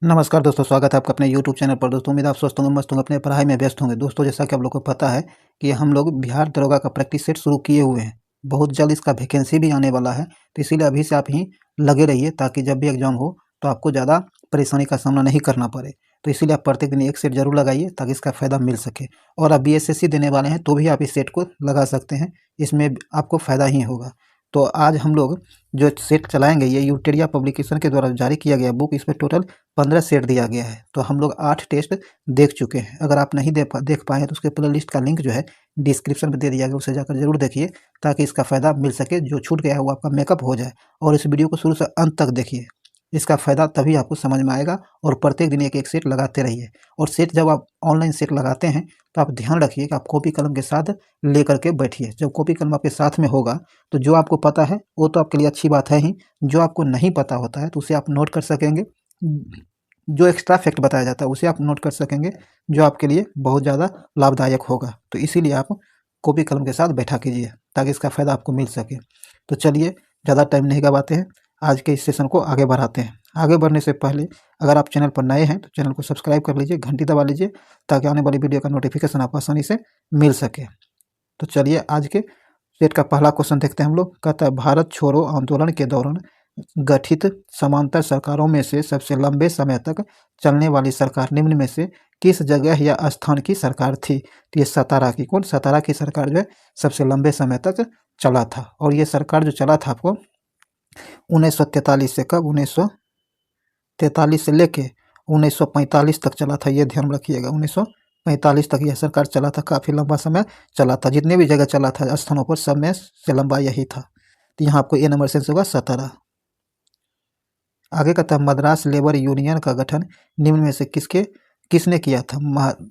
नमस्कार दोस्तों, स्वागत है आपका अपने यूट्यूब चैनल पर। दोस्तों उम्मीद आप स्वस्थ होंगे, मस्त होंगे, अपने पढ़ाई में व्यस्त होंगे। दोस्तों जैसा कि आप लोगों को पता है कि हम लोग बिहार दरोगा का प्रैक्टिस सेट शुरू किए हुए हैं। बहुत जल्द इसका वैकेंसी भी आने वाला है, तो इसीलिए अभी से आप ही लगे रहिए ताकि जब भी एग्जाम हो तो आपको ज़्यादा परेशानी का सामना नहीं करना पड़े। तो इसीलिए आप प्रत्येक दिन एक सेट जरूर लगाइए ताकि इसका फ़ायदा मिल सके। और आप BSSC देने वाले हैं तो भी आप इस सेट को लगा सकते हैं, इसमें आपको फ़ायदा ही होगा। तो आज हम लोग जो सेट चलाएंगे ये यूटेरिया पब्लिकेशन के द्वारा जारी किया गया बुक, इसमें टोटल 15 सेट दिया गया है। तो हम लोग 8 टेस्ट देख चुके हैं। अगर आप नहीं देख पाए हैं तो उसके प्ले लिस्ट का लिंक जो है डिस्क्रिप्शन में दे दिया गया, उसे जाकर जरूर देखिए ताकि इसका फ़ायदा मिल सके। जो छूट गया है वो आपका मेकअप हो जाए। और इस वीडियो को शुरू से अंत तक देखिए, इसका फ़ायदा तभी आपको समझ में आएगा। और प्रत्येक दिन एक एक सेट लगाते रहिए। और सेट जब आप ऑनलाइन सेट लगाते हैं तो आप ध्यान रखिए कि आप कॉपी कलम के साथ लेकर के बैठिए। जब कॉपी कलम आपके साथ में होगा तो जो आपको पता है वो तो आपके लिए अच्छी बात है ही, जो आपको नहीं पता होता है तो उसे आप नोट कर सकेंगे। जो एक्स्ट्रा फैक्ट बताया जाता है उसे आप नोट कर सकेंगे, जो आपके लिए बहुत ज़्यादा लाभदायक होगा। तो इसीलिए आप कॉपी कलम के साथ बैठा कीजिए ताकि इसका फ़ायदा आपको मिल सके। तो चलिए ज़्यादा टाइम नहीं गवाते हैं, आज के इस सेशन को आगे बढ़ाते हैं। आगे बढ़ने से पहले अगर आप चैनल पर नए हैं तो चैनल को सब्सक्राइब कर लीजिए, घंटी दबा लीजिए ताकि आने वाली वीडियो का नोटिफिकेशन आपको आसानी से मिल सके। तो चलिए आज के सेट का पहला क्वेश्चन देखते हैं हम लोग। कहता है, भारत छोड़ो आंदोलन के दौरान गठित समांतर सरकारों में से सबसे लंबे समय तक चलने वाली सरकार निम्न में से किस जगह या स्थान की सरकार थी? तो ये सतारा की, कौन सतारा की सरकार जो है सबसे लंबे समय तक चला था। और ये सरकार जो चला था आपको 1943 से, कब 1943 से लेके 1945 तक चला था। ये ध्यान रखिएगा, 1945 तक यह सरकार चला था। काफ़ी लंबा समय चला था। जितने भी जगह चला था स्थानों पर, सब में से लंबा यही था। तो यहाँ आपको ए नंबर सेंस होगा 17। आगे कहता है, मद्रास लेबर यूनियन का गठन निम्न में से किसने किया था?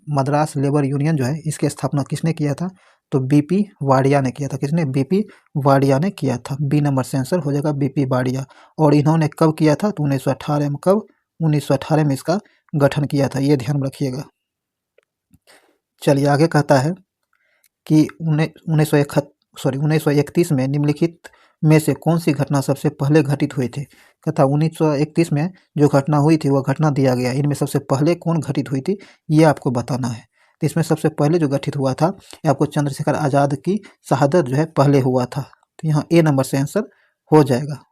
मद्रास लेबर यूनियन जो है इसकी स्थापना किसने किया था? तो बीपी वाडिया ने किया था। किसने? बीपी वाडिया ने किया था। बी नंबर से आंसर हो जाएगा बीपी वाडिया। और इन्होंने कब किया था? तो 1918 में। कब? 1918 में इसका गठन किया था, ये ध्यान रखिएगा। चलिए आगे कहता है कि 1931 में निम्नलिखित में से कौन सी घटना सबसे पहले घटित हुई थी? कहता 1931 में जो घटना हुई थी वह घटना दिया गया। इनमें सबसे पहले कौन घटित हुई थी ये आपको बताना है। तो इसमें सबसे पहले जो घटित हुआ था ये आपको चंद्रशेखर आज़ाद की शहादत जो है पहले हुआ था। तो यहाँ ए नंबर से आंसर हो जाएगा।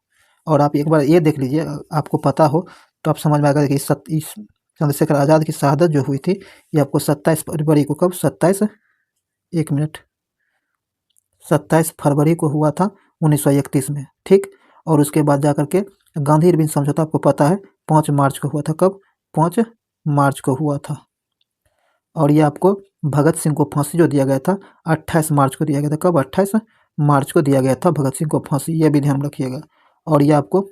और आप एक बार ये देख लीजिए, आपको पता हो तो आप समझ में आएगा कि इस चंद्रशेखर आज़ाद की शहादत जो हुई थी ये आपको 27 फरवरी को, कब? 27 फरवरी को हुआ था 1931 में, ठीक। और उसके बाद जाकर के गांधी इरविन समझौता आपको पता है 5 मार्च को हुआ था। कब? 5 मार्च को हुआ था। और ये आपको भगत सिंह को फांसी जो दिया गया था 28 मार्च को दिया गया था। कब? 28 मार्च को दिया गया था भगत सिंह को फांसी, ये भी ध्यान रखिएगा। और ये आपको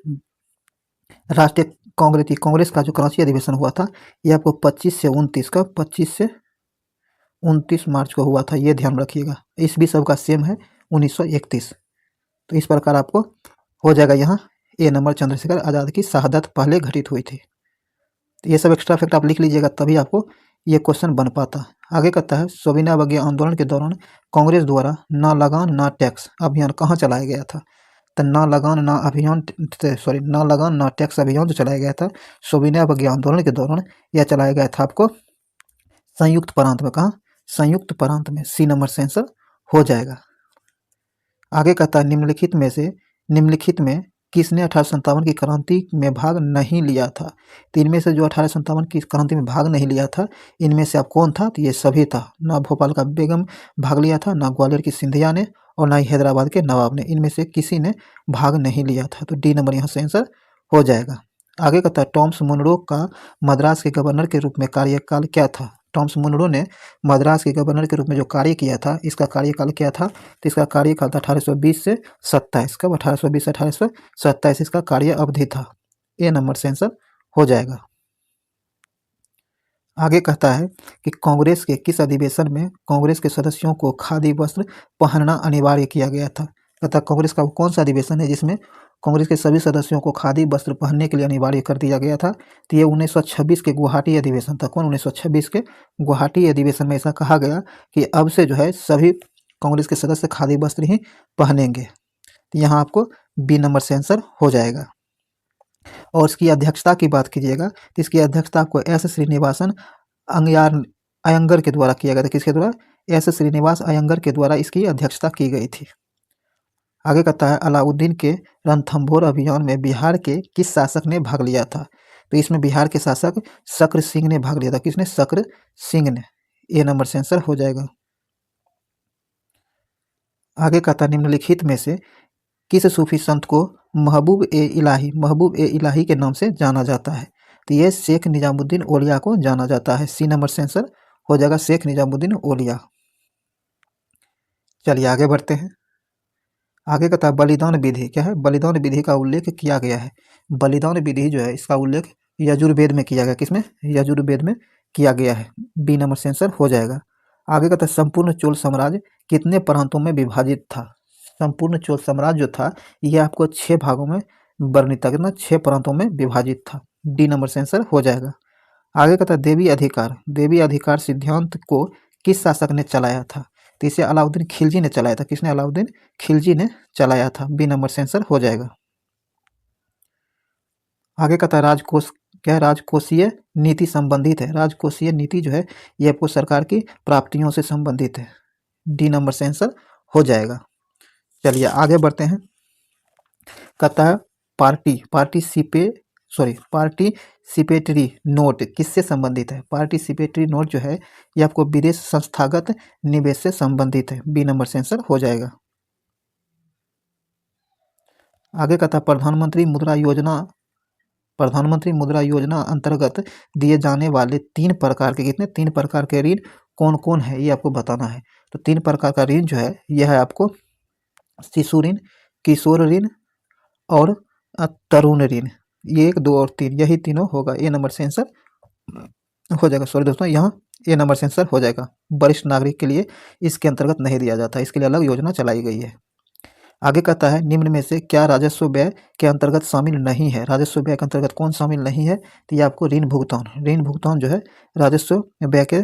राष्ट्रीय कांग्रेस का जो कराची अधिवेशन हुआ था ये आपको 25 से 29 का 25 से 29 मार्च को हुआ था, ये ध्यान रखिएगा। इस भी सबका सेम है 1931। तो इस प्रकार आपको हो जाएगा यहाँ ए नंबर, चंद्रशेखर आज़ाद की शहादत पहले घटित हुई थी। तो ये सब एक्स्ट्रा फैक्ट आप लिख लीजिएगा तभी आपको ये क्वेश्चन बन पाता। आगे कहता है, सविनय अवज्ञा आंदोलन के दौरान कांग्रेस द्वारा ना लगान ना टैक्स अभियान कहाँ चलाया गया था? तो ना लगान ना टैक्स अभियान जो चलाया गया था सविनय अवज्ञा आंदोलन के दौरान यह चलाया गया था आपको संयुक्त प्रांत में। कहाँ? संयुक्त प्रांत में। सी नंबर से आंसर हो जाएगा। आगे कहता है, निम्नलिखित में किसने 1857 की क्रांति में भाग नहीं लिया था? तो इनमें से जो 1857 की क्रांति में भाग नहीं लिया था इनमें से आप कौन था? तो ये सभी था। ना भोपाल का बेगम भाग लिया था, ना ग्वालियर की सिंधिया ने, और ना ही हैदराबाद के नवाब ने। इनमें से किसी ने भाग नहीं लिया था। तो डी नंबर यहाँ से आंसर हो जाएगा। आगे कहता है, टॉमस मुनरो का मद्रास के गवर्नर के रूप में कार्यकाल क्या था? टॉमस मुनरो ने मद्रास के गवर्नर के रूप में जो कार्य किया था इसका कार्यकाल क्या था? तो इसका कार्यकाल था 1820 से 27। कब? 1820 से 1827 इसका कार्य अवधि था। ए नंबर से आंसर हो जाएगा। आगे कहता है कि कांग्रेस के किस अधिवेशन में कांग्रेस के सदस्यों को खादी वस्त्र पहनना अनिवार्य किया गया था? कहता कांग्रेस का कौन सा अधिवेशन है जिसमें कांग्रेस के सभी सदस्यों को खादी वस्त्र पहनने के लिए अनिवार्य कर दिया गया था? तो ये 1926 के गुवाहाटी अधिवेशन था। कौन? 1926 के गुवाहाटी अधिवेशन में ऐसा कहा गया कि अब से जो है सभी कांग्रेस के सदस्य खादी वस्त्र ही पहनेंगे। तो यहाँ आपको बी नंबर से आंसर हो जाएगा। और इसकी अध्यक्षता की बात कीजिएगा तो इसकी अध्यक्षता आपको एस श्रीनिवासन अंगयार अयंगर के द्वारा किया गया था। किसके द्वारा? एस श्रीनिवास अयंगर के द्वारा इसकी अध्यक्षता की गई थी। आगे कहता है अलाउद्दीन के रणथंभौर अभियान में बिहार के किस शासक ने भाग लिया था? तो इसमें बिहार के शासक शक्र सिंह ने भाग लिया था। किसने? शक्र सिंह ने। ए नंबर से आंसर हो जाएगा। आगे कहता है निम्नलिखित में से किस सूफी संत को महबूब ए इलाही के नाम से जाना जाता है? तो ये शेख निजामुद्दीन औलिया को जाना जाता है। सी नंबर से आंसर हो जाएगा शेख निजामुद्दीन औलिया। चलिए आगे बढ़ते हैं। आगे कहता है बलिदान विधि क्या है? बलिदान विधि का उल्लेख किया गया है। बलिदान विधि जो है इसका उल्लेख यजुर्वेद में किया गया। किसमें? यजुर्वेद में किया गया है। बी नंबर से आंसर हो जाएगा। आगे कहता है संपूर्ण चोल साम्राज्य कितने प्रांतों में विभाजित था? संपूर्ण चोल साम्राज्य जो था यह आपको 6 भागों में वर्णित था। कितना? 6 प्रांतों में विभाजित था। डी नंबर से आंसर हो जाएगा। आगे कहता है देवी अधिकार सिद्धांत को किस शासक ने चलाया था? तो इसे अलाउद्दीन खिलजी ने चलाया था। किसने? अलाउद्दीन खिलजी ने चलाया था। बी नंबर से आंसर हो जाएगा। आगे कहता है राजकोष क्या है? राजकोषीय नीति संबंधित है। राजकोषीय नीति जो है ये आपको सरकार की प्राप्तियों से संबंधित है। डी नंबर से आंसर हो जाएगा। चलिए आगे बढ़ते हैं। कहता है पार्टिसिपेटरी नोट किससे संबंधित है? पार्टिसिपेटरी नोट जो है ये आपको विदेश संस्थागत निवेश से संबंधित है। बी नंबर से आंसर हो जाएगा। आगे कहता है प्रधानमंत्री मुद्रा योजना अंतर्गत दिए जाने वाले 3 प्रकार के 3 प्रकार के ऋण कौन कौन है ये आपको बताना है। तो 3 प्रकार का ऋण जो है यह है आपको शिशु ऋण, किशोर ऋण और तरुण ऋण। ये 1, 2 और 3 यही तीनों होगा। ए नंबर से आंसर हो जाएगा। सॉरी दोस्तों, यहाँ ए नंबर से आंसर हो जाएगा। वरिष्ठ नागरिक के लिए इसके अंतर्गत नहीं दिया जाता, इसके लिए अलग योजना चलाई गई है। आगे कहता है निम्न में से क्या राजस्व व्यय के अंतर्गत शामिल नहीं है? राजस्व व्यय के अंतर्गत कौन शामिल नहीं है? तो ये आपको ऋण भुगतान जो है राजस्व व्यय के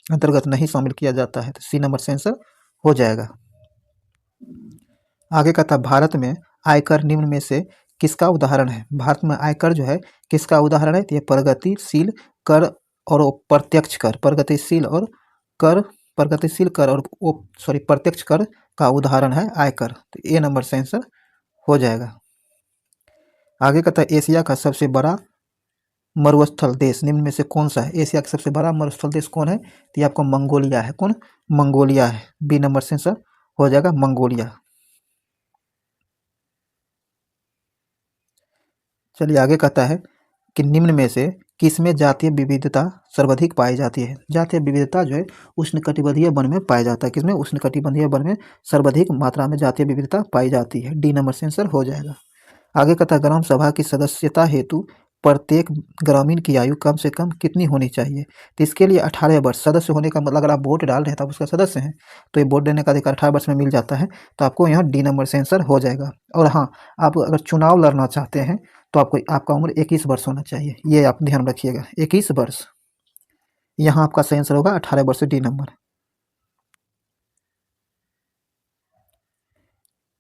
अंतर्गत नहीं शामिल किया जाता है। तो सी नंबर से आंसर हो जाएगा। आगे कहता है भारत में आयकर निम्न में से किसका उदाहरण है? भारत में आयकर जो है किसका उदाहरण है? तो ये प्रगतिशील कर और प्रत्यक्ष कर प्रत्यक्ष कर का उदाहरण है आयकर। तो ए नंबर से आंसर हो जाएगा। आगे कहता है एशिया का सबसे बड़ा मरुस्थल देश निम्न में से कौन सा है? एशिया का सबसे बड़ा मरुस्थल देश कौन है? तो ये आपको मंगोलिया है। कौन? मंगोलिया है। बी नंबर से आंसर हो जाएगा मंगोलिया। चलिए आगे कहता है कि निम्न में से किसमें जातीय विविधता सर्वाधिक पाई जाती है? जातीय विविधता जो है उष्णकटिबंधीय वन में पाया जाता है। किसमें? उष्णकटिबंधीय वन में सर्वाधिक मात्रा में जातीय विविधता पाई जाती है। डी नंबर से आंसर हो जाएगा। आगे कहता है ग्राम सभा की सदस्यता हेतु प्रत्येक ग्रामीण की आयु कम से कम कितनी होनी चाहिए? तो इसके लिए 18 वर्ष सदस्य होने का मतलब, अगर आप वोट डाल रहे हैं तो आप उसका सदस्य हैं तो ये वोट देने का अधिकार 18 वर्ष में मिल जाता है। तो आपको यहाँ डी नंबर से आंसर हो जाएगा। और हाँ, आप अगर चुनाव लड़ना चाहते हैं तो आपका उम्र 21 वर्ष होना चाहिए। ये आप ध्यान रखिएगा, 21 वर्ष। यहाँ आपका सही आंसर होगा 18 वर्ष, डी नंबर।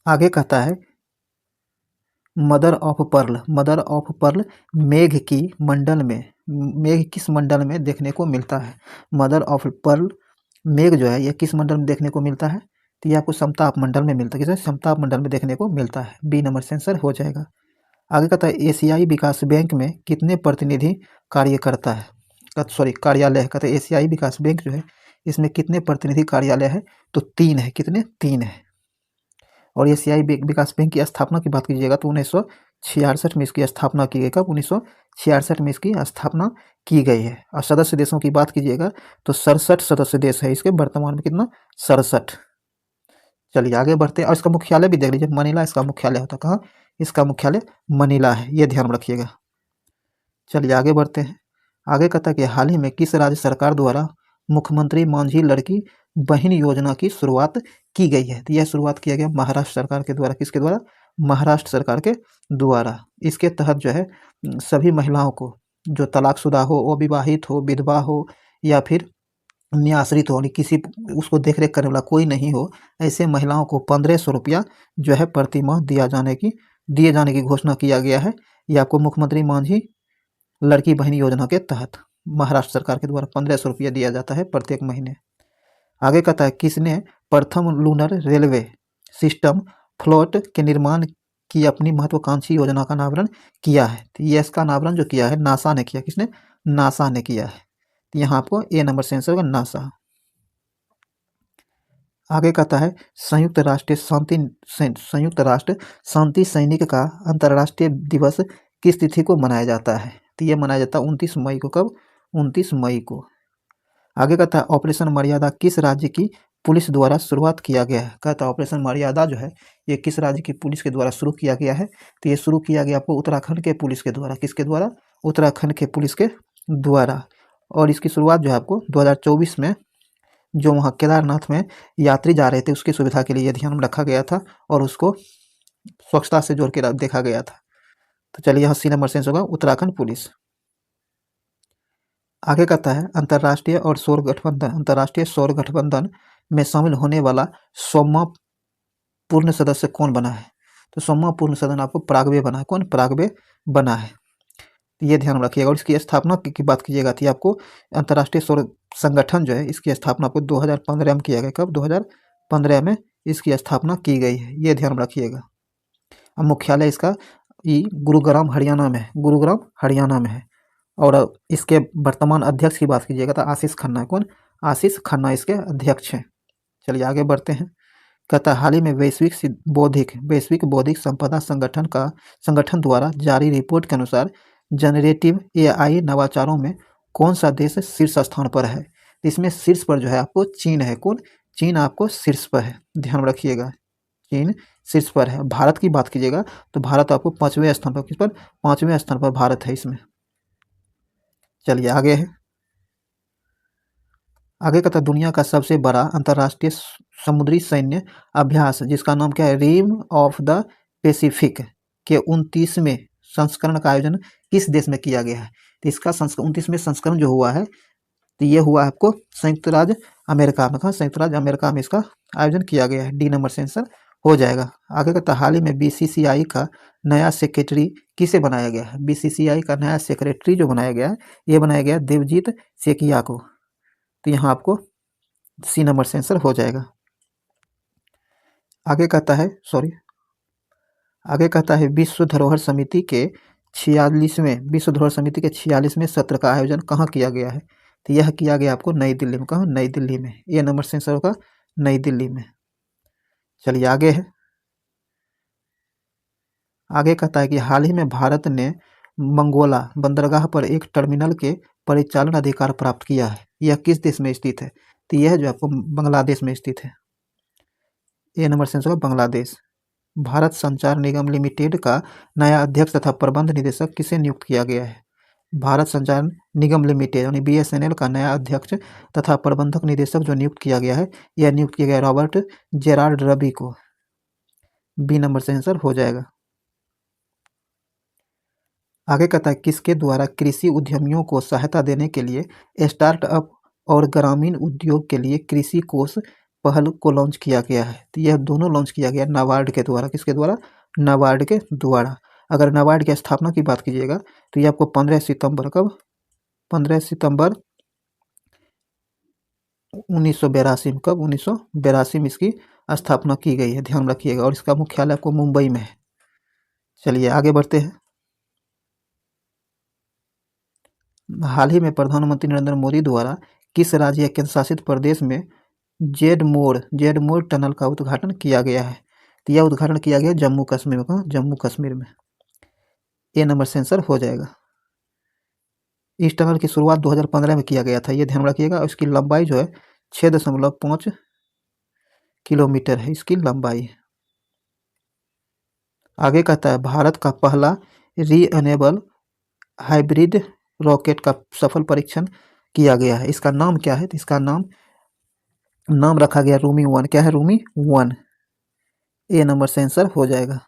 आगे कहता है मदर ऑफ पर्ल मेघ किस मंडल में देखने को मिलता है? मदर ऑफ पर्ल मेघ जो है यह किस मंडल में देखने को मिलता है? तो ये आपको समताप मंडल में मिलता है। किसे? समताप मंडल में देखने को मिलता है। बी नंबर से आंसर हो जाएगा। आगे कहता है एशियाई विकास बैंक में कितने प्रतिनिधि कार्य करता है? कार्यालय। कहते हैं एशियाई विकास बैंक जो है इसमें कितने प्रतिनिधि कार्यालय है? तो 3 है। कितने? 3 है। और एशियाई विकास बैंक की स्थापना की बात कीजिएगा तो 1966 में इसकी स्थापना की गई। कब? 1966 में इसकी स्थापना की गई है। और सदस्य देशों की बात कीजिएगा तो 67 सदस्य देश है इसके वर्तमान में। कितना? 67। चलिए आगे बढ़ते हैं। और इसका मुख्यालय भी देख लीजिए, मनीला इसका मुख्यालय होता है। कहाँ? इसका मुख्यालय मनीला है, ये ध्यान रखिएगा। चलिए आगे बढ़ते हैं। आगे कहता है कि हाल ही में किस राज्य सरकार द्वारा मुख्यमंत्री मांझी लड़की बहन योजना की शुरुआत की गई है? तो यह शुरुआत किया गया महाराष्ट्र सरकार के द्वारा। किसके द्वारा? महाराष्ट्र सरकार के द्वारा। इसके तहत जो है सभी महिलाओं को जो तलाकशुदा हो, अविवाहित हो, विधवा हो या फिर न्यासरित हो, किसी उसको देख रेख करने वाला कोई नहीं हो, ऐसे महिलाओं को 1500 रुपया जो है प्रति माह दिया जाने की दिए जाने की घोषणा किया गया है। ये आपको मुख्यमंत्री मांझी लड़की बहन योजना के तहत महाराष्ट्र सरकार के द्वारा 1500 रुपया दिया जाता है प्रत्येक महीने। आगे कहता है किसने प्रथम लूनर रेलवे सिस्टम फ्लोट के निर्माण की अपनी महत्वाकांक्षी योजना का अनावरण किया है। तो ये इसका अनावरण जो किया है नासा ने किया। किसने? नासा ने किया है। तो यहाँ आपको ए नंबर से आंसर होगा नासा। आगे कहता है संयुक्त राष्ट्र शांति सैनिक का अंतर्राष्ट्रीय दिवस किस तिथि को मनाया जाता है? तो ये मनाया जाता है 29 मई को। कब? 29 मई को। आगे कहता है ऑपरेशन मर्यादा किस राज्य की पुलिस द्वारा शुरुआत किया गया है? कहता है ऑपरेशन मर्यादा जो है ये किस राज्य की पुलिस के द्वारा शुरू किया गया है? तो ये शुरू किया गया आपको उत्तराखंड के पुलिस के द्वारा। किसके द्वारा? उत्तराखंड के पुलिस के द्वारा। और इसकी शुरुआत जो है आपको 2024 में जो वहाँ केदारनाथ में यात्री जा रहे थे उसकी सुविधा के लिए ध्यान में रखा गया था और उसको स्वच्छता से जोड़ के देखा गया था। तो चलिए यहाँ सी नंबर सेंस होगा उत्तराखंड पुलिस। आगे कहता है अंतर्राष्ट्रीय सौर गठबंधन में शामिल होने वाला 100वां पूर्ण सदस्य कौन बना है? तो 100वां पूर्ण सदस्य आपको पराग्वे बना है। कौन? पराग्वे बना है। तो ये ध्यान रखिएगा। और इसकी स्थापना की बात कीजिएगा तो आपको अंतर्राष्ट्रीय सौर संगठन जो है इसकी स्थापना आपको 2015 में किया गया। कब? 2015 में इसकी स्थापना की गई है। ये ध्यान रखिएगा। अब मुख्यालय इसका गुरुग्राम हरियाणा में है। गुरुग्राम हरियाणा में है। और इसके वर्तमान अध्यक्ष की बात कीजिएगा तो आशीष खन्ना है। कौन? आशीष खन्ना इसके अध्यक्ष हैं। चलिए आगे बढ़ते हैं। कहता हाल ही में वैश्विक बौद्धिक संपदा संगठन द्वारा जारी रिपोर्ट के अनुसार जनरेटिव एआई नवाचारों में कौन सा देश शीर्ष स्थान पर है? इसमें शीर्ष पर जो है आपको चीन है। कौन? चीन आपको शीर्ष पर है। ध्यान रखिएगा चीन शीर्ष पर है। भारत की बात कीजिएगा तो भारत आपको 5वें स्थान पर। किस पर? 5वें स्थान पर भारत है इसमें। चलिए आगे है। आगे कहता दुनिया का सबसे बड़ा अंतर्राष्ट्रीय समुद्री सैन्य अभ्यास जिसका नाम क्या है? रिम ऑफ द पैसिफिक के 29वें संस्करण का आयोजन किस देश में किया गया है? तो इसका 29वें संस्करण जो हुआ है तो ये हुआ आपको संयुक्त राज्य अमेरिका में। कहा? संयुक्त राज्य अमेरिका में इसका आयोजन किया गया है। डी नंबर से आंसर हो जाएगा। आगे कहता हाल ही में बीसीसीआई का नया सेक्रेटरी किसे बनाया गया है? बीसीसीआई का नया सेक्रेटरी जो बनाया गया है ये बनाया गया देवजीत सेकिया को। तो यहाँ आपको सी नंबर से आंसर हो जाएगा। आगे कहता है विश्व धरोहर समिति के 46वें सत्र का आयोजन कहाँ किया गया है? तो यह किया गया आपको नई दिल्ली में। कहाँ? नई दिल्ली में। ये नंबर से आंसर होगा नई दिल्ली में। चलिए आगे है। आगे कहता है कि हाल ही में भारत ने मंगोला बंदरगाह पर एक टर्मिनल के परिचालन अधिकार प्राप्त किया है। यह किस देश में स्थित है? तो यह जो आपको बांग्लादेश में स्थित है। ए नंबर से आंसर होगा बांग्लादेश। भारत संचार निगम लिमिटेड का नया अध्यक्ष तथा प्रबंध निदेशक किसे नियुक्त किया गया है? भारत संचार निगम लिमिटेड यानी बीएसएनएल का नया अध्यक्ष तथा प्रबंधक निदेशक जो नियुक्त किया गया है यह नियुक्त किया गया रॉबर्ट जेराल्ड रबी को। बी नंबर से आंसर हो जाएगा। आगे कहता है किसके द्वारा कृषि उद्यमियों को सहायता देने के लिए स्टार्टअप और ग्रामीण उद्योग के लिए कृषि कोष पहल को लॉन्च किया गया है? तो यह दोनों लॉन्च किया गया नाबार्ड के द्वारा। किसके द्वारा? नाबार्ड के द्वारा। अगर नाबार्ड की स्थापना की बात कीजिएगा तो ये आपको 15 सितंबर। कब? 15 सितंबर 1982 में। कब? 1982 में इसकी स्थापना की गई है। ध्यान रखिएगा। और इसका मुख्यालय आपको मुंबई में है। चलिए आगे बढ़ते हैं। हाल ही में प्रधानमंत्री नरेंद्र मोदी द्वारा किस राज्य या केंद्र शासित प्रदेश में जेड मोड़ टनल का उद्घाटन किया गया है? तो यह उद्घाटन किया गया जम्मू कश्मीर में। कहाँ? जम्मू कश्मीर में। ए नंबर से आंसर हो जाएगा। इस टनल की शुरुआत 2015 में किया गया था। ये ध्यान रखिएगा। और इसकी लंबाई जो है 6.5 किलोमीटर है इसकी लंबाई। आगे कहता है भारत का पहला रीएनेबल हाइब्रिड रॉकेट का सफल परीक्षण किया गया है। इसका नाम क्या है? तो इसका नाम रखा गया रूमी 1। क्या है? रूमी 1। ए नंबर से आंसर हो जाएगा।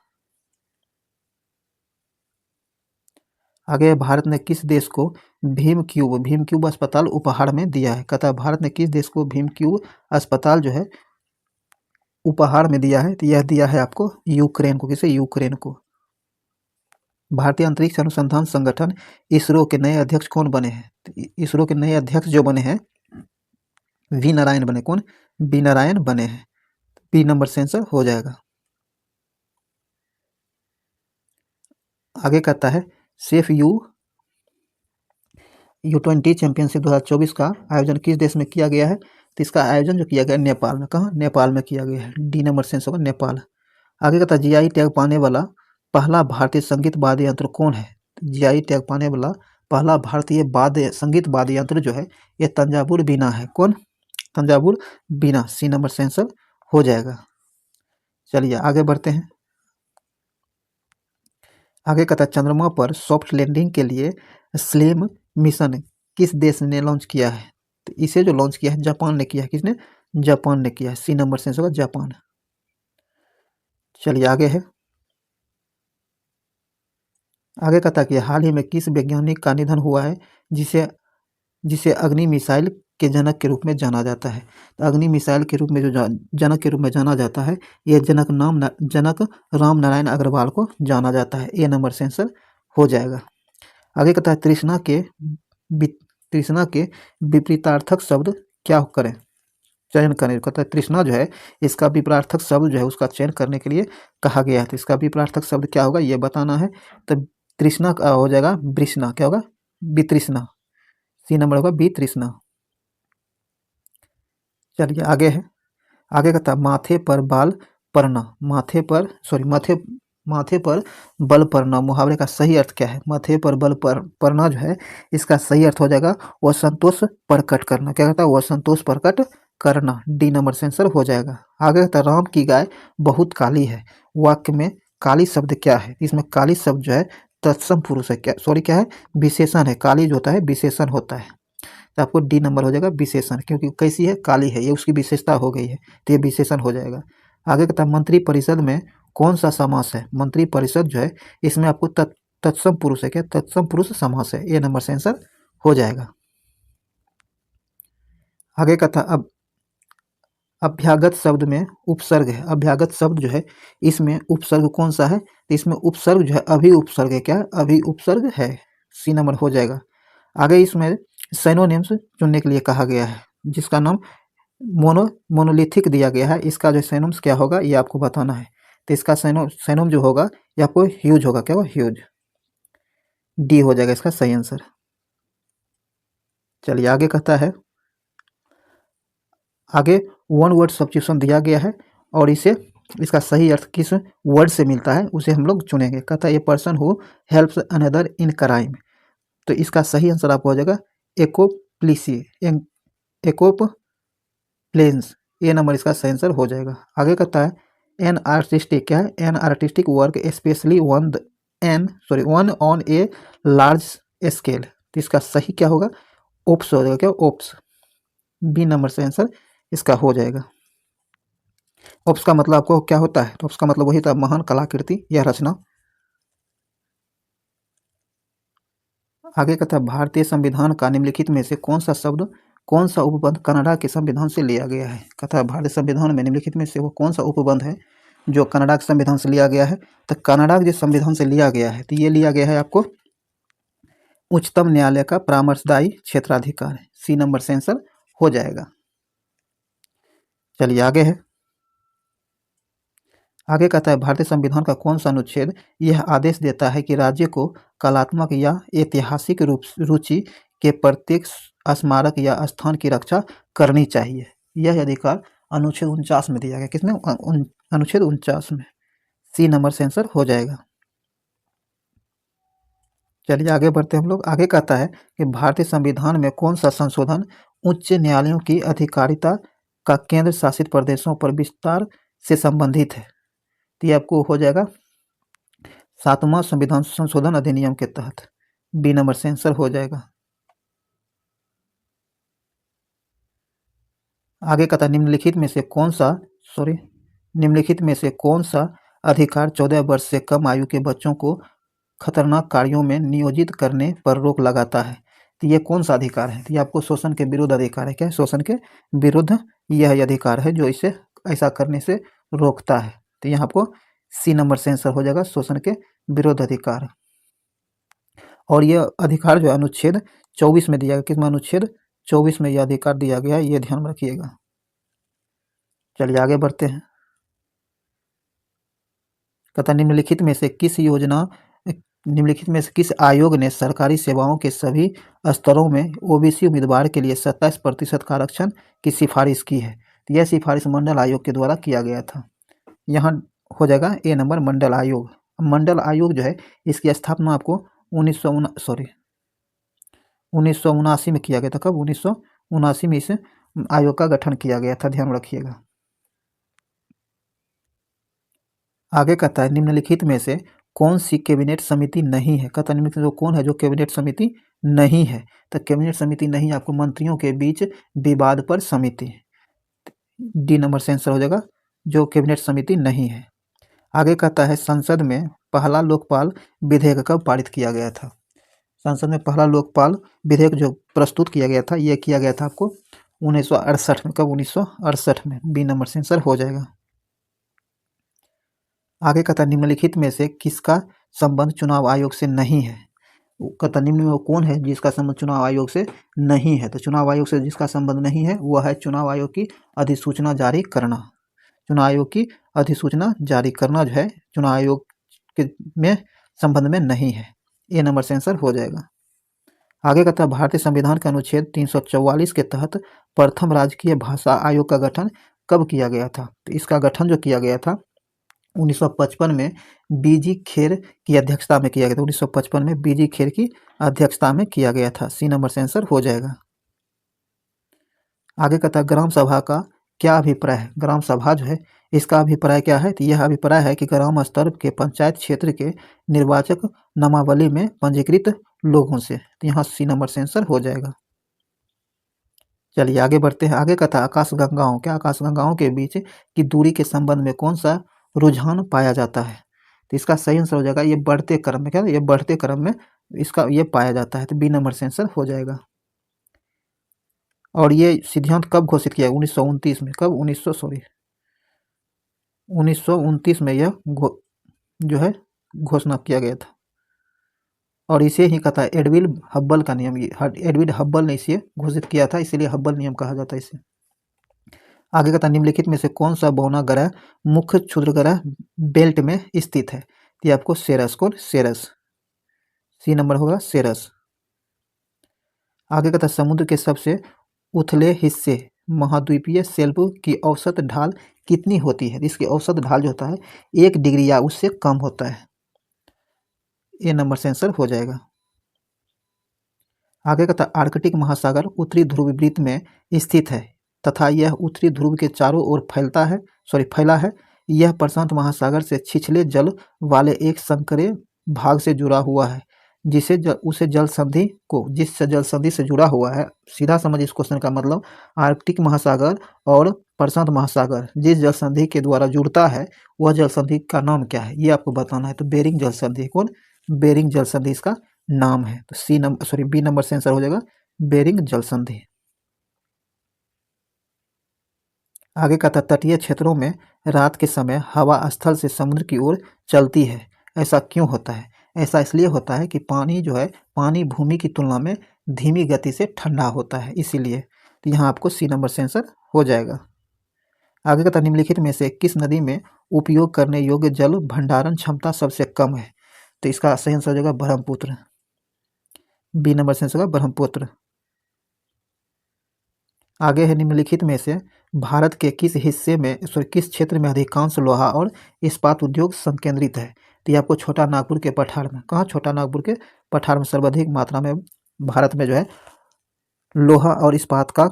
आगे भारत ने किस देश को भीम क्यूब अस्पताल उपहार में दिया है? कहता है भारत ने किस देश को भीम क्यूब अस्पताल जो है उपहार में दिया है? तो यह दिया है आपको यूक्रेन को। किसे? यूक्रेन को। भारतीय अंतरिक्ष अनुसंधान संगठन इसरो के नए अध्यक्ष कौन बने हैं? तो इसरो के नए अध्यक्ष जो बने हैं वी नारायण बने। कौन? वी नारायण बने हैं। बी नंबर से आंसर हो जाएगा। आगे कहता है सेफ U20 चैंपियनशिप 2024 का आयोजन किस देश में किया गया है? तो इसका आयोजन जो किया गया है नेपाल में। कहाँ? नेपाल में किया गया है। डी नंबर से आंसर होगा नेपाल। आगे कहता है जीआई टैग पाने वाला पहला भारतीय संगीत वाद्य यंत्र कौन है? जीआई टैग पाने वाला पहला भारतीय संगीत वाद्य यंत्र जो है ये तंजावुर बीना है। कौन? तंजावुर बीना। सी नंबर से आंसर हो जाएगा। चलिए आगे बढ़ते हैं। आगे कहता है चंद्रमा पर सॉफ्ट लैंडिंग के लिए स्लेम मिशन किस देश ने लॉन्च किया है? तो इसे जो लॉन्च किया है जापान ने किया है। किसने? जापान ने किया है। सी नंबर से आंसर होगा जापान। चलिए आगे है। आगे कहता है कि हाल ही में किस वैज्ञानिक का निधन हुआ है जिसे जिसे अग्नि मिसाइल के जनक के रूप में जाना जाता है? तो अग्नि मिसाइल के रूप में जो जनक के रूप में जाना जाता है ये जनक राम नारायण अग्रवाल को जाना जाता है। ए नंबर से आंसर हो जाएगा। आगे कहता है तृष्णा के विपरीतार्थक शब्द क्या करें? चयन करें। कहता है तृष्णा जो है इसका विपरीतार्थक शब्द जो है उसका चयन करने के लिए कहा गया है। तो इसका विपरीतार्थक शब्द क्या होगा ये बताना है। तो तृष्णा का हो जाएगा वृष्णा। क्या होगा? वितृष्णा। सी नंबर होगा वितृष्णा। चलिए आगे है। आगे कहता है माथे पर बल पड़ना मुहावरे का सही अर्थ क्या है? माथे पर बल पड़ना जो है इसका सही अर्थ हो जाएगा वह संतोष प्रकट करना। क्या कहता है? वह संतोष प्रकट करना। डी नंबर से आंसर हो जाएगा। आगे कहता है राम की गाय बहुत काली है वाक्य में काली शब्द क्या है? इसमें काली शब्द जो है तत्सम पुरुष है। क्या है? विशेषण है। काली जो होता है विशेषण होता है। तो आपको डी नंबर हो जाएगा विशेषण, क्योंकि कैसी है? काली है, ये उसकी विशेषता हो गई है तो ये विशेषण हो जाएगा। आगे कहता है मंत्रिपरिषद में कौन सा समास है? मंत्रिपरिषद जो है इसमें आपको तत्सम पुरुष है। क्या? तत्सम पुरुष समास है। ए नंबर से आंसर हो जाएगा। आगे कहता अब अभ्यागत शब्द में उपसर्ग है। अभ्यागत शब्द जो है इसमें उपसर्ग कौन सा है? इसमें उपसर्ग जो है अभी उपसर्ग है। क्या? अभी उपसर्ग है। सी नंबर हो जाएगा। आगे इसमें साइनोनिम्स चुनने के लिए कहा गया है जिसका नाम मोनोलिथिक दिया गया है। इसका जो साइनोनिम्स क्या होगा ये आपको बताना है। तो इसका साइनोम जो होगा ये आपको ह्यूज होगा। क्या होगा? ह्यूज। डी हो जाएगा इसका सही आंसर। चलिए आगे कहता है आगे वन वर्ड सब्स्टिट्यूशन दिया गया है और इसका सही अर्थ किस वर्ड से मिलता है उसे हम लोग चुनेंगे। कहता है a person who helps another in crime. तो इसका सही आंसर आपको हो जाएगा एकोप्लेंस। ए नंबर इसका सही आंसर हो जाएगा। आगे कहता है एन आर्टिस्टिक। क्या है? An artistic work specially one on a large scale. तो इसका सही क्या होगा? ओप्स हो जाएगा। क्या? ओप्स। बी नंबर से आंसर इसका हो जाएगा। ओप्स का मतलब आपको क्या होता है? तो ओप्स का मतलब वही था महान कलाकृति या रचना। आगे कहता है भारतीय संविधान का निम्नलिखित में से कौन सा उपबंध कनाडा के संविधान से लिया गया है? कहता है भारतीय संविधान में निम्नलिखित में से वो कौन सा उपबंध है जो कनाडा के संविधान से लिया गया है? तो कनाडा के जो संविधान से लिया गया है तो ये लिया गया है आपको उच्चतम न्यायालय का परामर्शदायी क्षेत्राधिकार। सी नंबर से आंसर हो जाएगा। चलिए आगे है। आगे कहता है भारतीय संविधान का कौन सा अनुच्छेद यह आदेश देता है कि राज्य को कलात्मक या ऐतिहासिक रुचि के प्रत्येक स्मारक या स्थान की रक्षा करनी चाहिए? यह अधिकार अनुच्छेद 49 में दिया गया। किसमें? अनुच्छेद 49 में। सी नंबर से आंसर हो जाएगा। चलिए आगे बढ़ते हैं हम लोग। आगे कहता है कि भारतीय संविधान में कौन सा संशोधन उच्च न्यायालयों की अधिकारिता का केंद्र शासित प्रदेशों पर विस्तार से संबंधित है? तो ये आपको हो जाएगा 7वां संविधान संशोधन अधिनियम के तहत। बी नंबर से आंसर हो जाएगा। आगे कहता है निम्नलिखित में से कौन सा अधिकार 14 वर्ष से कम आयु के बच्चों को खतरनाक कार्यों में नियोजित करने पर रोक लगाता है? तो ये कौन सा अधिकार है? तो ये आपको शोषण के विरुद्ध अधिकार है। क्या? शोषण के विरुद्ध यह अधिकार है जो इसे ऐसा करने से रोकता है। तो यहाँ आपको सी नंबर से आंसर हो जाएगा शोषण के विरुद्ध अधिकार। और यह अधिकार जो है अनुच्छेद 24 में दिया गया। किसमें? अनुच्छेद 24 में यह अधिकार दिया गया है, ये ध्यान में रखिएगा। चलिए आगे बढ़ते हैं। कहता निम्नलिखित में से किस आयोग ने सरकारी सेवाओं के सभी स्तरों में ओबीसी उम्मीदवार के लिए 27% का आरक्षण की सिफारिश की है? तो यह सिफारिश मंडल आयोग के द्वारा किया गया था। यहाँ हो जाएगा ए नंबर मंडल आयोग। मंडल आयोग जो है इसकी स्थापना आपको 1979 में किया गया था। कब? 1979 में इस आयोग का गठन किया गया था, ध्यान रखिएगा। आगे कहता है निम्नलिखित में से कौन सी कैबिनेट समिति नहीं है? कहता है निम्नलिखित में कौन है जो कैबिनेट समिति नहीं है? तो कैबिनेट समिति नहीं, आपको मंत्रियों के बीच विवाद पर समिति, डी नंबर से आंसर हो जाएगा, जो कैबिनेट समिति नहीं है। आगे कहता है संसद में पहला लोकपाल विधेयक कब पारित किया गया था? संसद में पहला लोकपाल विधेयक जो प्रस्तुत किया गया था, यह किया गया था आपको 1968 में। कब? 1968 में, बी नंबर से आंसर हो जाएगा। आगे कहता है निम्नलिखित में से किसका संबंध चुनाव आयोग से नहीं है? कहता निम्न में वो कौन है जिसका संबंध चुनाव आयोग से नहीं है? तो चुनाव आयोग से जिसका संबंध नहीं है वह है चुनाव आयोग की अधिसूचना जारी करना। चुनाव आयोग की अधिसूचना जारी करना जो है चुनाव आयोग के में संबंध में नहीं है, ए नंबर से आंसर हो जाएगा। आगे कहता है भारतीय संविधान के अनुच्छेद 344 के तहत प्रथम राजकीय भाषा आयोग का गठन कब किया गया था? तो इसका गठन जो किया गया था 1955 में बीजी खेर की अध्यक्षता में किया गया था। 1955 में बीजी खेर की अध्यक्षता में किया गया था, सी नंबर से आंसर हो जाएगा। आगे कहता है ग्राम सभा का क्या अभिप्राय है? ग्राम सभा जो है इसका अभिप्राय क्या है? तो यह अभिप्राय है कि ग्राम स्तर के पंचायत क्षेत्र के निर्वाचक नामावली में पंजीकृत लोगों से, तो यहाँ सी नंबर से आंसर हो जाएगा। चलिए आगे बढ़ते हैं। आगे कहता आकाशगंगाओं, क्या आकाशगंगाओं के बीच की दूरी के संबंध में कौन सा रुझान पाया जाता है? तो इसका सही आंसर हो जाएगा ये बढ़ते क्रम में, क्या ये बढ़ते क्रम में इसका ये पाया जाता है, तो बी नंबर से आंसर हो जाएगा। और ये सिद्धांत कब घोषित किया? 1929 में। कब? 1929 में यह जो है घोषणा किया गया था। और इसे ही कहता है एडविन हब्बल का नियम, एडविन हब्बल ने इसे घोषित किया था, इसीलिए हब्बल नियम कहा जाता है इसे। आगे कहता निम्नलिखित में से कौन सा बौना ग्रह मुख्य क्षुद्र ग्रह बेल्ट में स्थित है? ये आपको सेरस, कौन? सेरस, सी नंबर होगा सेरस। आगे कहता समुद्र के सबसे उथले हिस्से महाद्वीपीय शेल्फ की औसत ढाल कितनी होती है? इसकी औसत ढाल जो होता है 1 डिग्री या उससे कम होता है, ए नंबर से आंसर हो जाएगा। आगे कहता आर्कटिक महासागर उत्तरी ध्रुव वृत्त में स्थित है तथा यह उत्तरी ध्रुव के चारों ओर फैला है। यह प्रशांत महासागर से छिछले जल वाले एक संकरे भाग से जुड़ा हुआ है जिस जल संधि से जुड़ा हुआ है। सीधा समझ इस क्वेश्चन का मतलब, आर्कटिक महासागर और प्रशांत महासागर जिस जल संधि के द्वारा जुड़ता है वह जल संधि का नाम क्या है, ये आपको बताना है। तो बेरिंग जल संधि, कौन? बेरिंग जल संधि इसका नाम है। तो बी नंबर से आंसर हो जाएगा बेरिंग जल संधि। आगे का तटीय क्षेत्रों में रात के समय हवा स्थल से समुद्र की ओर चलती है, ऐसा क्यों होता है? ऐसा इसलिए होता है कि पानी जो है पानी भूमि की तुलना में धीमी गति से ठंडा होता है, इसीलिए। तो यहाँ आपको सी नंबर से आंसर हो जाएगा। आगे का निम्नलिखित में से किस नदी में उपयोग करने योग्य जल भंडारण क्षमता सबसे कम है? तो इसका सही आंसर हो जाएगा ब्रह्मपुत्र, बी नंबर से आंसर होगा ब्रह्मपुत्र। आगे है निम्नलिखित में से भारत के किस क्षेत्र में अधिकांश लोहा और इस्पात उद्योग संकेंद्रित है? तो ये आपको छोटा नागपुर के पठार में, कहाँ? छोटा नागपुर के पठार में सर्वाधिक मात्रा में भारत में जो है लोहा और इस्पात का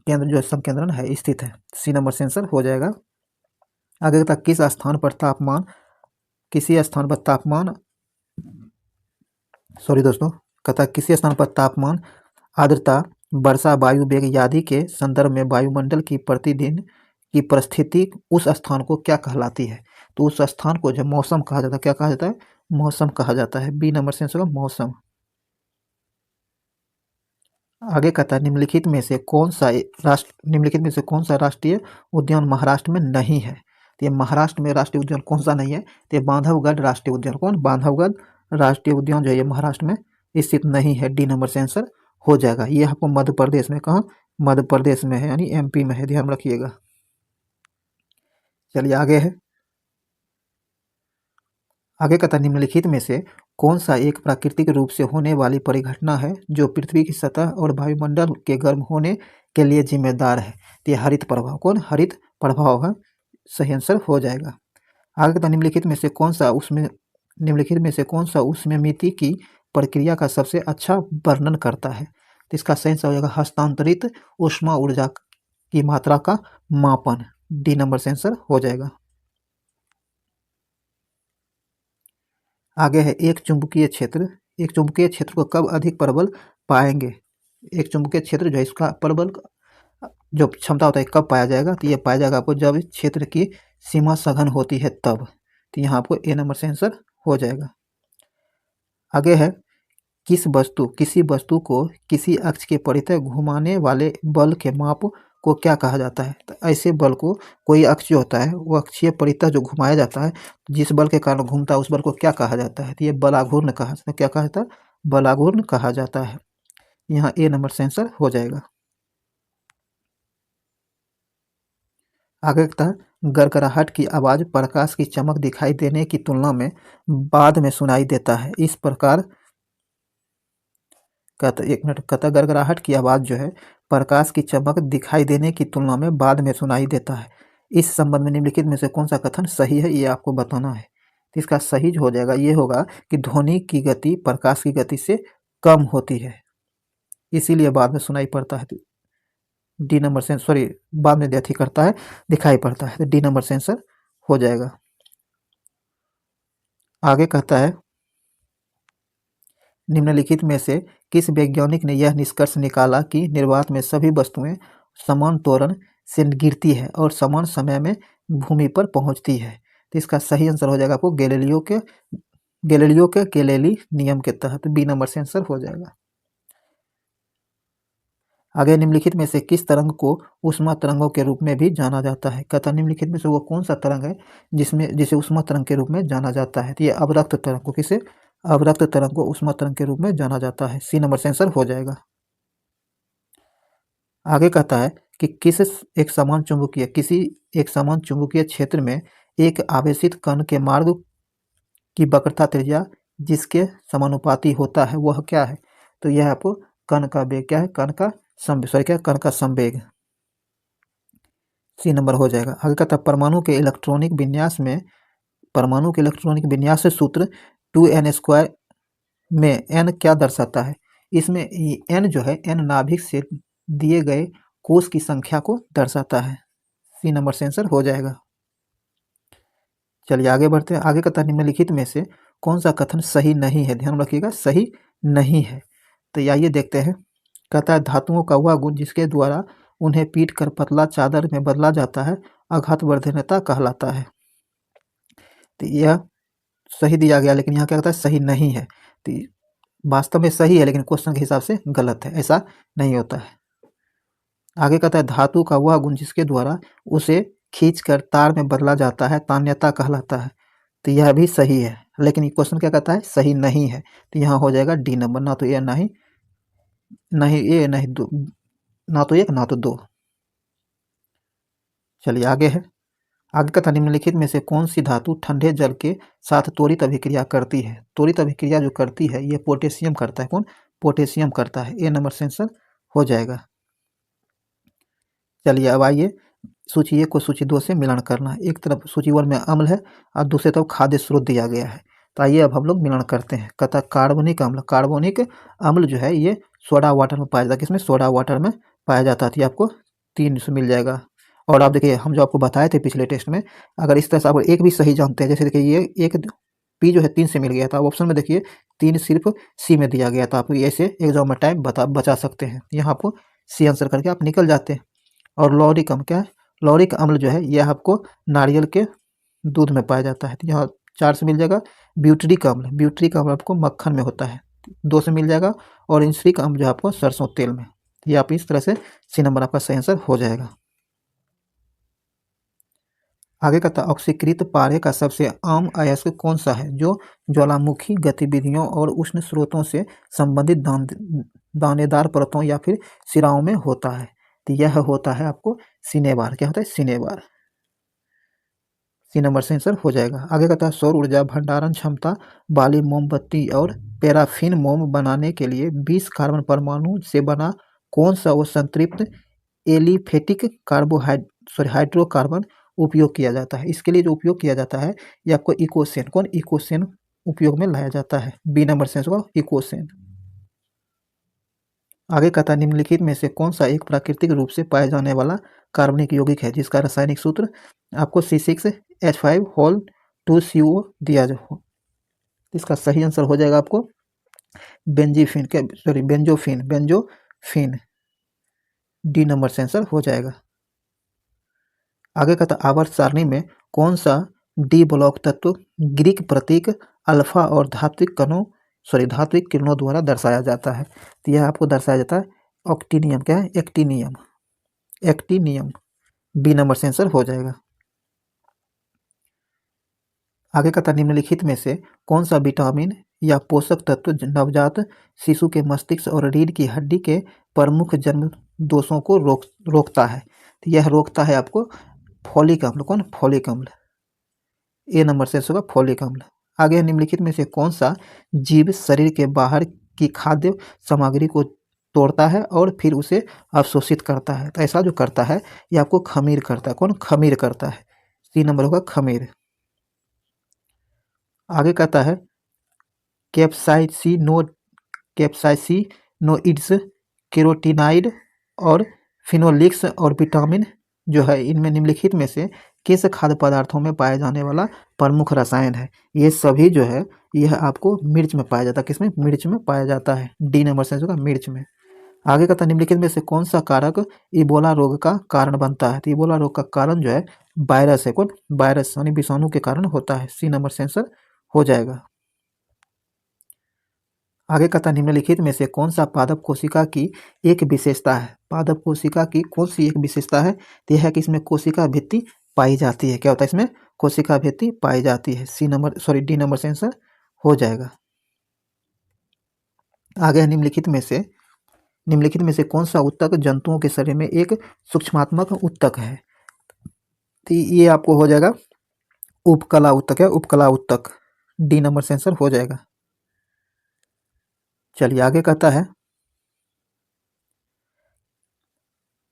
केंद्र जो है संकेंद्रण है स्थित है, सी नंबर से आंसर हो जाएगा। आगे तक किसी स्थान पर तापमान, आर्द्रता, वर्षा, वायु वेग आदि के संदर्भ में वायुमंडल की प्रतिदिन की परिस्थिति उस स्थान को क्या कहलाती है? तो उस स्थान को जब मौसम कहा जाता है, क्या कहा जाता है? मौसम कहा जाता है, बी नंबर से आंसर होगा मौसम। आगे कहता है निम्नलिखित में से कौन सा राष्ट्रीय उद्यान महाराष्ट्र में नहीं है? तो ये महाराष्ट्र में राष्ट्रीय उद्यान कौन सा नहीं है? तो ये बांधवगढ़ राष्ट्रीय उद्यान, कौन? बांधवगढ़ राष्ट्रीय उद्यान जो है ये महाराष्ट्र में स्थित नहीं है। डी नंबर से आंसर हो जाएगा। ये आपको मध्य प्रदेश में, कहाँ, मध्य प्रदेश में है, यानी एमपी में है, ध्यान रखिएगा। चलिए आगे है, आगे का था निम्नलिखित में से कौन सा एक प्राकृतिक रूप से होने वाली परिघटना है जो पृथ्वी की सतह और वायुमंडल के गर्म होने के लिए जिम्मेदार है। तो ये हरित प्रभाव, कौन, हरित प्रभाव है, सही आंसर हो जाएगा। आगे का निम्नलिखित में से कौन सा उसमें निम्नलिखित में से कौन सा उष्मीयमिति की प्रक्रिया का सबसे अच्छा वर्णन करता है। तो इसका सही आंसर हो जाएगा हस्तांतरित ऊष्मा ऊर्जा की मात्रा का मापन। डी नंबर से आंसर हो जाएगा। आगे है एक चुंबकीय क्षेत्र, एक चुंबकीय क्षेत्र को कब अधिक प्रबल पाएंगे। एक चुंबकीय क्षेत्र जो है इसका प्रबल जो क्षमता होता है कब पाया जाएगा। तो ये पाया जाएगा आपको जब इस क्षेत्र की सीमा सघन होती है तब। तो यहाँ आपको ए नंबर से आंसर हो जाएगा। आगे है किसी वस्तु को किसी अक्ष के परितः घुमाने वाले बल के माप को क्या कहा जाता है। तो ऐसे बल को, कोई अक्ष जो होता है वो अक्षीय परितः जो घुमाया जाता है, जिस बल के कारण घूमता है उस बल को क्या कहा जाता है। तो ये बलाघूर्ण कहा जाता है। क्या कहा जाता है, बलाघूर्ण कहा जाता है। यहाँ ए नंबर से आंसर हो जाएगा। आगे था गड़गड़ाहट की आवाज प्रकाश की चमक दिखाई देने की तुलना में बाद में सुनाई देता है। इस प्रकार कहता, एक मिनट, कहता गड़गड़ाहट की आवाज जो है प्रकाश की चमक दिखाई देने की तुलना में बाद में सुनाई देता है। इस संबंध में निम्नलिखित में से कौन सा कथन सही है, ये आपको बताना है। तो इसका सही जो हो जाएगा ये होगा कि ध्वनि की गति प्रकाश की गति से कम होती है, इसीलिए बाद में सुनाई पड़ता है। डी नंबर से, सॉरी, बाद में अथी करता है, दिखाई पड़ता है। तो डी नंबर से आंसर हो जाएगा। आगे कहता है निम्नलिखित में से किस वैज्ञानिक ने यह निष्कर्ष निकाला कि निर्वात में सभी वस्तुएं समान त्वरण से गिरती है और समान समय में भूमि पर पहुंचती है। तो इसका सही आंसर हो जाएगा आपको गैलीलियो के गैलीली नियम के तहत। बी नंबर से आंसर हो जाएगा। आगे निम्नलिखित में से किस तरंग को ऊष्मा तरंगों के रूप में भी जाना जाता है। कहता निम्नलिखित में से वो कौन सा तरंग है जिसे ऊष्मा तरंग के रूप में जाना जाता है। तो ये अवरक्त तरंग को, किसे, अवरक्त तरंग को ऊष्मा तरंग के रूप में जाना जाता है। सी नंबर से आंसर हो जाएगा। आगे कहता है कि किसी एक समान चुंबकीय क्षेत्र में एक आवेशित कण के मार्ग की वक्रता त्रिज्या जिसके समानुपाती होता है वह क्या है। तो यह आपको कण का वेग क्या है, कण का संवेग। सी नंबर हो जाएगा। आगे कहता है परमाणु के इलेक्ट्रॉनिक विन्यास सूत्र 2n² में n क्या दर्शाता है। इसमें n जो है, n नाभिक से दिए गए कोष की संख्या को दर्शाता है। सी नंबर से आंसर हो जाएगा। चलिए आगे बढ़ते हैं। आगे कहता है निम्नलिखित में से कौन सा कथन सही नहीं है, ध्यान रखिएगा, सही नहीं है। तो आइए देखते हैं। कहता है धातुओं का वह गुण जिसके द्वारा उन्हें पीट कर पतला चादर में बदला जाता है आघातवर्धनता कहलाता है। तो यह सही दिया गया, लेकिन यहाँ क्या कहता है, सही नहीं है। तो वास्तव में सही है लेकिन क्वेश्चन के हिसाब से गलत है, ऐसा नहीं होता है। आगे कहता है धातु का वह गुण जिसके द्वारा उसे खींचकर तार में बदला जाता है तान्यता कहलाता है। तो यह भी सही है, लेकिन क्वेश्चन क्या कहता है, सही नहीं है। तो यहाँ हो जाएगा डी नंबर, ना तो ये नहीं ए नहीं दो, ना तो एक ना तो दो। चलिए आगे है। आगे कहता निम्नलिखित में से कौन सी धातु ठंडे जल के साथ त्वरित अभिक्रिया करती है। त्वरित अभिक्रिया जो करती है ये पोटेशियम करता है। कौन, पोटेशियम करता है। ए नंबर से आंसर हो जाएगा। चलिए अब आइए सूची 1 को सूची 2 से मिलान करना है। एक तरफ सूची 1 में अम्ल है और दूसरी तरफ खाद्य स्रोत दिया गया है। तो आइए अब हम लोग मिलान करते हैं। कहता कार्बनिक अम्ल जो है ये सोडा वाटर में पाया जाता है। किसमें, सोडा वाटर में पाया जाता है। तो आपको 3 से मिल जाएगा। और आप देखिए हम जो आपको बताए थे पिछले टेस्ट में, अगर इस तरह से आप एक भी सही जानते हैं, जैसे देखिए ये एक पी जो है 3 से मिल गया था, ऑप्शन में देखिए 3 सिर्फ सी में दिया गया था। आप ऐसे एग्जाम में टाइम बचा सकते हैं। यहाँ आपको सी आंसर करके आप निकल जाते हैं। और लॉरिक अम्ल क्या है, लॉरिक अम्ल जो है यह आपको नारियल के दूध में पाया जाता है। तो यहाँ 4 से मिल जाएगा। ब्यूटरिक अम्ल आपको मक्खन में होता है, 2 से मिल जाएगा। और इंसरिक अम्ल जो है आपको सरसों तेल में। ये आप इस तरह से सी नंबर आपका सही आंसर हो जाएगा। आगे कहता है ऑक्सीकृत पारे का सबसे आम अयस्क कौन सा है जो ज्वालामुखी गतिविधियों और उष्ण स्रोतों से संबंधित दानेदार परतों या फिर सिराओं में होता है। तो यह होता है आपको सिनेबार। क्या होता है? सिनेबार। सी नंबर से आंसर हो जाएगा। आगे कहता है सौर ऊर्जा भंडारण क्षमता वाली मोमबत्ती और पैराफिन मोम बनाने के लिए 20 कार्बन परमाणु से बना कौन सा वो संतृप्त एलिफेटिक हाइड्रोकार्बन उपयोग किया जाता है। इसके लिए जो उपयोग किया जाता है ये आपको इकोसेन। कौन? इकोसेन उपयोग में लाया जाता है। बी नंबर से होगा इकोसेन। आगे कहता है निम्नलिखित में से कौन सा एक प्राकृतिक रूप से पाए जाने वाला कार्बनिक यौगिक है जिसका रासायनिक सूत्र आपको C6H5 होल 2CO दिया जाए। इसका सही आंसर हो जाएगा आपको बेंजीफिन के सॉरी बेंजोफिन। डी नंबर से आंसर हो जाएगा। आगे कहता आवर्त सारणी में कौन सा डी ब्लॉक तत्व ग्रीक प्रतीक अल्फा और धात्विक किरणों द्वारा दर्शाया जाता है। तो यह आपको दर्शाया जाता है ऑक्टीनियम। क्या है? एक्टीनियम। बी नंबर से आंसर हो जाएगा। आगे कहता निम्नलिखित में से कौन सा विटामिन या पोषक तत्व नवजात शिशु के मस्तिष्क और रीढ़ की हड्डी के प्रमुख जन्म दोषों को रोकता है। तो यह रोकता है आपको फोलिक अम्ल। कौन? फोलिक अम्ल। ए नंबर से होगा फोलिक अम्ल। आगे निम्नलिखित में से कौन सा जीव शरीर के बाहर की खाद्य सामग्री को तोड़ता है और फिर उसे अवशोषित करता है? तो ऐसा जो करता है ये आपको खमीर करता है। कौन? खमीर करता है। सी नंबर होगा खमीर। आगे कहता है कैप्साइसिनोइड्स कैरोटीनाइड और फिनोलिक्स और विटामिन जो है इनमें निम्नलिखित में से किस खाद्य पदार्थों में पाया जाने वाला प्रमुख रसायन है? ये सभी जो है यह आपको मिर्च में पाया जाता है। किसमें? मिर्च में पाया जाता है। डी नंबर से होगा मिर्च में। आगे कहता है निम्नलिखित में से कौन सा कारक इबोला रोग का कारण बनता है? तो इबोला रोग का कारण जो है वायरस है। कौन? वायरस यानी विषाणु के कारण होता है। सी नंबर से आंसर हो जाएगा। आगे कहता है निम्नलिखित में से कौन सा पादप कोशिका की एक विशेषता है? पादप कोशिका की कौन सी एक विशेषता है? तो यह है कि इसमें कोशिका भित्ति पाई जाती है। क्या होता है? इसमें कोशिका भित्ति पाई जाती है। डी नंबर से आंसर हो जाएगा। आगे निम्नलिखित में से कौन सा ऊतक जंतुओं के शरीर में एक सूक्ष्मात्मक ऊतक है? तो ये आपको हो जाएगा उपकला ऊतक है। उपकला ऊतक। डी नंबर से आंसर हो जाएगा। चलिए आगे कहता है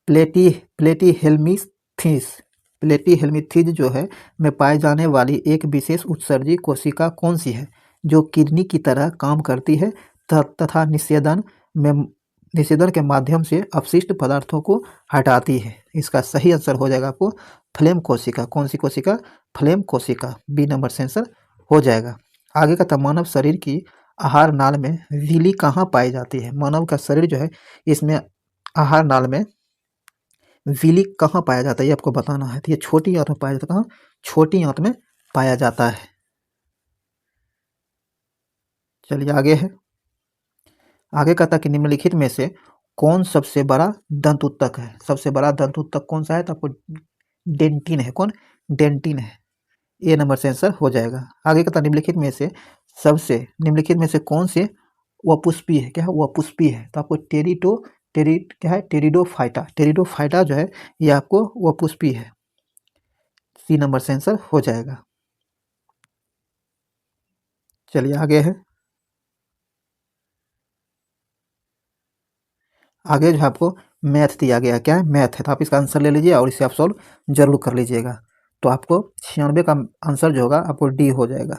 प्लेटीहेल्मिंथेस जो है में पाए जाने वाली एक विशेष उत्सर्जी कोशिका कौन सी है जो किडनी की तरह काम करती है तथा निषेधन के माध्यम से अपशिष्ट पदार्थों को हटाती है? इसका सही आंसर हो जाएगा आपको फ्लेम कोशिका। कौन सी कोशिका? फ्लेम कोशिका। बी नंबर से आंसर हो जाएगा। आगे का मानव शरीर की आहार नाल में विली कहाँ पाई जाती है? मानव का शरीर जो है इसमें आहार नाल में विली कहाँ पाया जाता है ये आपको बताना है। तो ये छोटी आंत में पाया जाता है। कहाँ? छोटी आंत में पाया जाता है। चलिए आगे है। आगे कहता कि निम्नलिखित में से कौन सबसे बड़ा दंत ऊतक है? सबसे बड़ा दंत ऊतक कौन सा है? तो आपको डेंटिन है। कौन? डेंटिन है। ए नंबर से आंसर हो जाएगा। आगे कहता निम्नलिखित में से कौन से वपुष्पी है? क्या है? वपुष्पी है। तो आपको टेरिडोफाइटा जो है ये आपको वपुष्पी है। सी नंबर से आंसर हो जाएगा। चलिए आगे है। आगे जो है आपको मैथ दिया गया। क्या है? मैथ है। तो आप इसका आंसर ले लीजिए और इसे आप सॉल्व जरूर कर लीजिएगा। तो आपको 96 का आंसर जो होगा आपको डी हो जाएगा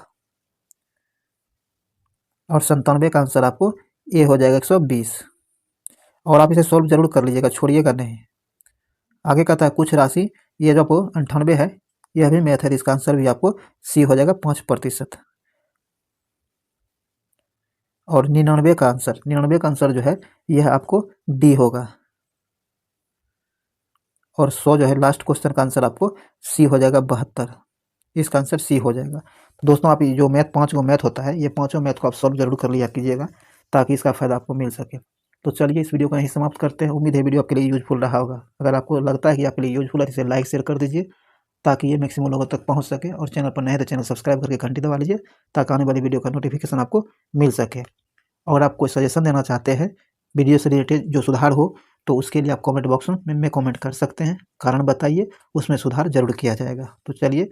और 97 का आंसर आपको ए हो जाएगा 120। और आप इसे सॉल्व जरूर कर लीजिएगा, छोड़िएगा नहीं। आगे कहता है कुछ राशि, ये जो आपको 98 है यह भी मैथ है। इसका आंसर भी आपको सी हो जाएगा 5%। और 99 का आंसर जो है यह आपको डी होगा। और 100 जो है लास्ट क्वेश्चन का आंसर आपको सी हो जाएगा 72। इसका आंसर सी हो जाएगा। तो दोस्तों आप जो मैथ 5 गो मैथ होता है ये 5 मैथ को आप सॉल्व जरूर कर लिया कीजिएगा ताकि इसका फायदा आपको मिल सके। तो चलिए इस वीडियो को यहीं समाप्त करते हैं। उम्मीद है वीडियो आपके लिए यूजफुल रहा होगा। अगर आपको लगता है कि आपके लिए यूजफुल है तो इसे लाइक शेयर कर दीजिए ताकि ये मैक्सिमम लोगों तक पहुंच सके। और चैनल पर नए तो चैनल सब्सक्राइब करके घंटी दबा लीजिए ताकि आने वाली वीडियो का नोटिफिकेशन आपको मिल सके। और आप कोई सजेशन देना चाहते हैं वीडियो से रिलेटेड जो सुधार हो, तो उसके लिए आप कमेंट बॉक्स में कमेंट कर सकते हैं, कारण बताइए, उसमें सुधार जरूर किया जाएगा। तो चलिए,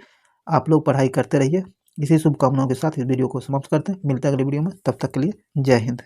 आप लोग पढ़ाई करते रहिए। इसी शुभकामनाओं के साथ इस वीडियो को समाप्त करते हैं। मिलते हैं अगली वीडियो में, तब तक के लिए जय हिंद।